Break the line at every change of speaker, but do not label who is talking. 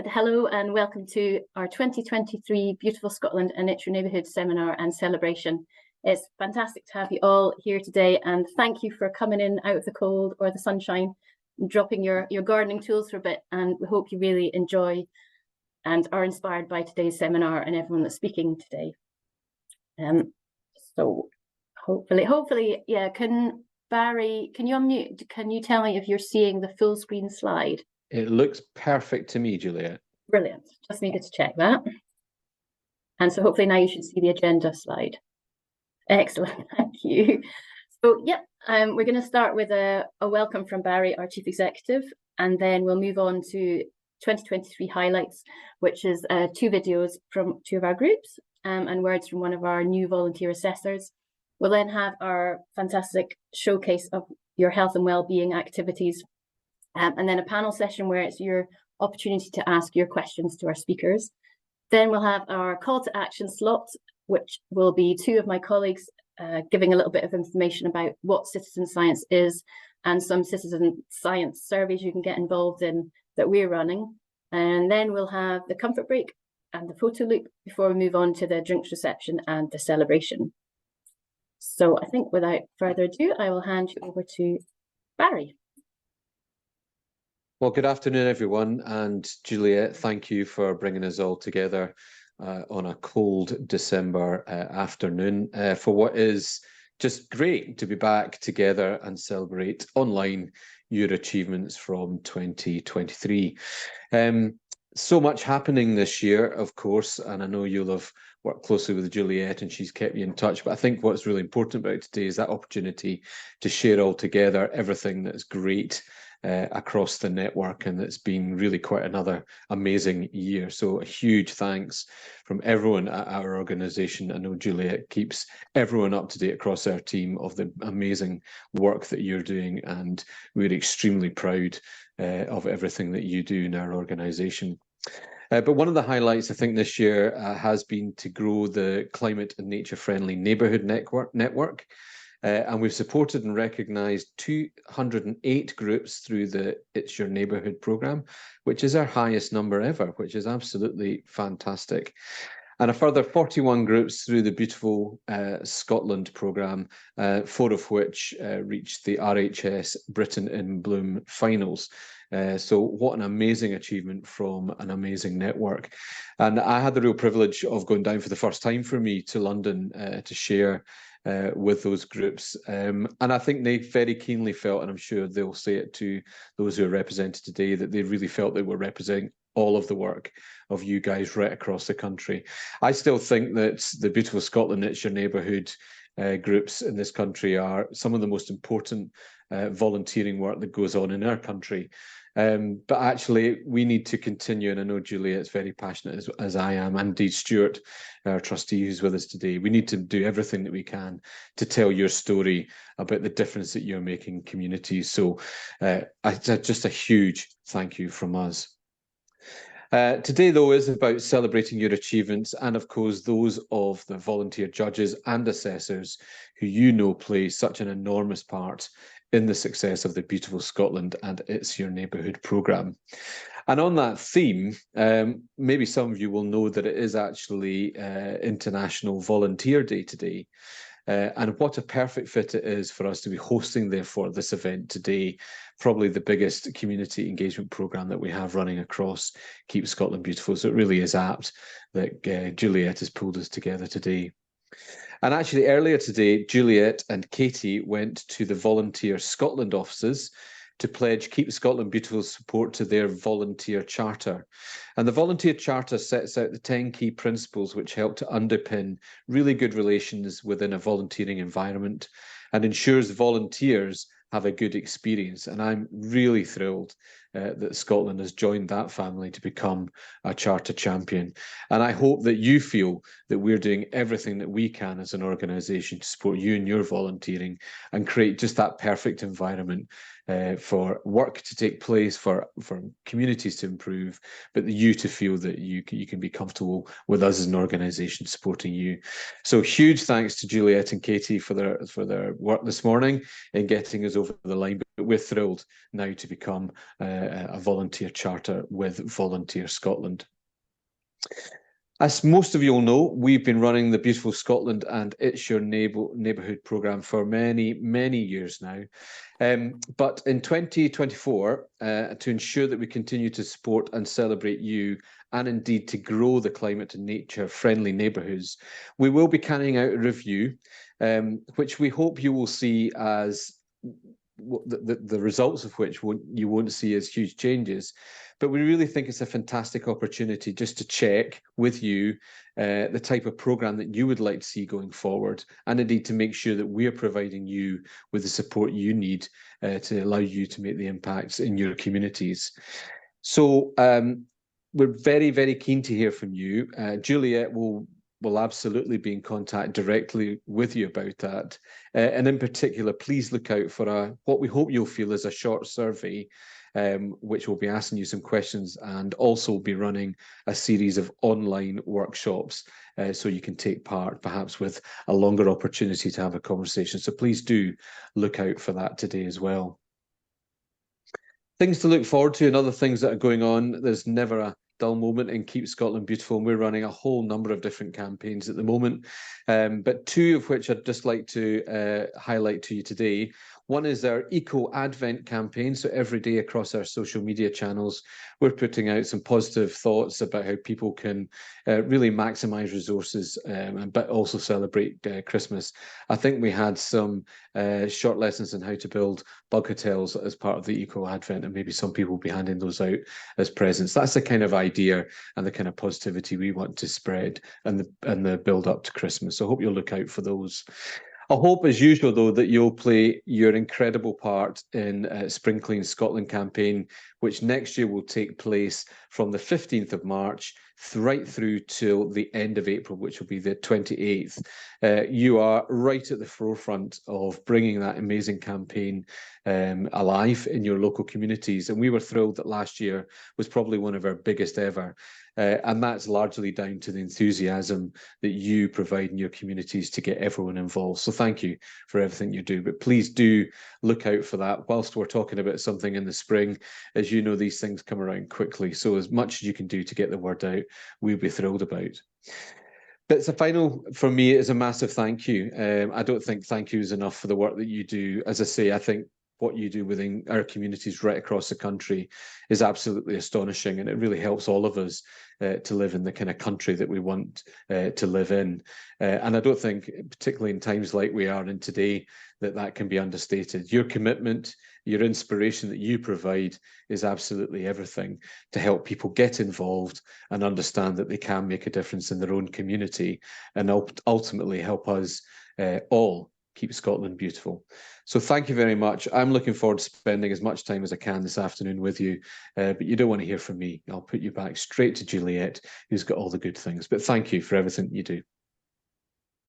Hello and welcome to our 2023 Beautiful Scotland and It's Your Neighbourhood seminar and celebration. It's fantastic to have you all here today, and thank you for coming in out of the cold or the sunshine and dropping your gardening tools for a bit, and we hope you really enjoy and are inspired by today's seminar and everyone that's speaking today. So hopefully, yeah, Barry, can you unmute? Can you tell me if you're seeing the full screen slide?
It looks perfect to me, Juliet.
Brilliant. Just needed to check that. And so hopefully now you should see the agenda slide. Excellent. Thank you. So, yep, we're going to start with a welcome from Barry, our Chief Executive, and then we'll move on to 2023 highlights, which is 2 videos from 2 of our groups and words from one of our new volunteer assessors. We'll then have our fantastic showcase of your health and well-being activities, and then a panel session where it's your opportunity to ask your questions to our speakers. Then we'll have our call to action slot, which will be 2 of my colleagues giving a little bit of information about what citizen science is and some citizen science surveys you can get involved in that we're running. And then we'll have the comfort break and the photo loop before we move on to the drinks reception and the celebration. So I think without further ado, I will hand you over to Barry.
Well, good afternoon, everyone. And Juliet, thank you for bringing us all together on a cold December afternoon for what is just great to be back together and celebrate online your achievements from 2023. So much happening this year, of course, and I know you'll have worked closely with Juliet and she's kept you in touch. But I think what's really important about today is that opportunity to share all together everything that's great across the network, and it's been really quite another amazing year. So a huge thanks from everyone at our organisation. I know Juliet keeps everyone up to date across our team of the amazing work that you're doing, and we're extremely proud of everything that you do in our organisation. But one of the highlights, I think, this year has been to grow the climate and nature-friendly neighbourhood network. And we've supported and recognised 208 groups through the It's Your Neighbourhood programme, which is our highest number ever, which is absolutely fantastic. And a further 41 groups through the Beautiful Scotland programme, 4 of which reached the RHS Britain in Bloom finals. So what an amazing achievement from an amazing network. And I had the real privilege of going down for the first time for me to London to share with those groups. And I think they very keenly felt, and I'm sure they'll say it to those who are represented today, that they really felt they were representing all of the work of you guys right across the country. I still think that the Beautiful Scotland, It's Your Neighbourhood groups in this country are some of the most important volunteering work that goes on in our country. But actually, we need to continue, and I know Juliet's very passionate as I am, and indeed Stuart, our trustee who's with us today. We need to do everything that we can to tell your story about the difference that you're making in communities. So just a huge thank you from us. Today, though, is about celebrating your achievements and, of course, those of the volunteer judges and assessors who you know play such an enormous part in the success of the Beautiful Scotland and It's Your Neighbourhood programme. And on that theme, maybe some of you will know that it is actually International Volunteer Day today. And what a perfect fit it is for us to be hosting, therefore, this event today, probably the biggest community engagement programme that we have running across Keep Scotland Beautiful. So it really is apt that Juliet has pulled us together today. And actually, earlier today, Juliet and Katie went to the Volunteer Scotland offices to pledge Keep Scotland Beautiful support to their volunteer charter. And the volunteer charter sets out the 10 key principles which help to underpin really good relations within a volunteering environment and ensures volunteers have a good experience. And I'm really thrilled that Scotland has joined that family to become a charter champion. And I hope that you feel that we're doing everything that we can as an organisation to support you in your volunteering and create just that perfect environment for work to take place, for communities to improve, but you to feel that you can be comfortable with us as an organisation supporting you. So huge thanks to Juliet and Katie for their work this morning in getting us over the line But we're thrilled now to become a volunteer charter with Volunteer Scotland. As most of you all know, we've been running the Beautiful Scotland and It's Your Neighbourhood programme for many, many years now. But in 2024, to ensure that we continue to support and celebrate you, and indeed to grow the climate and nature-friendly neighbourhoods, we will be carrying out a review, which we hope you will see as the results of which you won't see as huge changes. But we really think it's a fantastic opportunity just to check with you the type of programme that you would like to see going forward, and indeed to make sure that we're providing you with the support you need to allow you to make the impacts in your communities. So we're very, very keen to hear from you. Juliet will absolutely be in contact directly with you about that. And in particular, please look out for what we hope you'll feel is a short survey, which will be asking you some questions, and also be running a series of online workshops so you can take part, perhaps with a longer opportunity to have a conversation. So please do look out for that today as well. Things to look forward to and other things that are going on. There's never a dull moment in Keep Scotland Beautiful, and we're running a whole number of different campaigns at the moment, but two of which I'd just like to highlight to you today. One is our Eco Advent campaign. So every day across our social media channels, we're putting out some positive thoughts about how people can really maximise resources, but also celebrate Christmas. I think we had some short lessons on how to build bug hotels as part of the Eco Advent, and maybe some people will be handing those out as presents. That's the kind of idea and the kind of positivity we want to spread, and the build up to Christmas. So I hope you'll look out for those. I hope, as usual, though, that you'll play your incredible part in Spring Clean Scotland campaign, which next year will take place from the 15th of March right through till the end of April, which will be the 28th. You are right at the forefront of bringing that amazing campaign alive in your local communities. And we were thrilled that last year was probably one of our biggest ever. And that's largely down to the enthusiasm that you provide in your communities to get everyone involved. So thank you for everything you do. But please do look out for that whilst we're talking about something in the spring. As you know, these things come around quickly. So as much as you can do to get the word out, we'll be thrilled about. But the final, for me, is a massive thank you. I don't think thank you is enough for the work that you do. As I say, I think what you do within our communities right across the country is absolutely astonishing, and it really helps all of us to live in the kind of country that we want to live in. And I don't think, particularly in times like we are in today, that can be understated. Your commitment, your inspiration that you provide is absolutely everything to help people get involved and understand that they can make a difference in their own community, and ultimately help us all keep Scotland beautiful. So thank you very much. I'm looking forward to spending as much time as I can this afternoon with you, but you don't want to hear from me. I'll put you back straight to Juliet, who's got all the good things. But thank you for everything you do.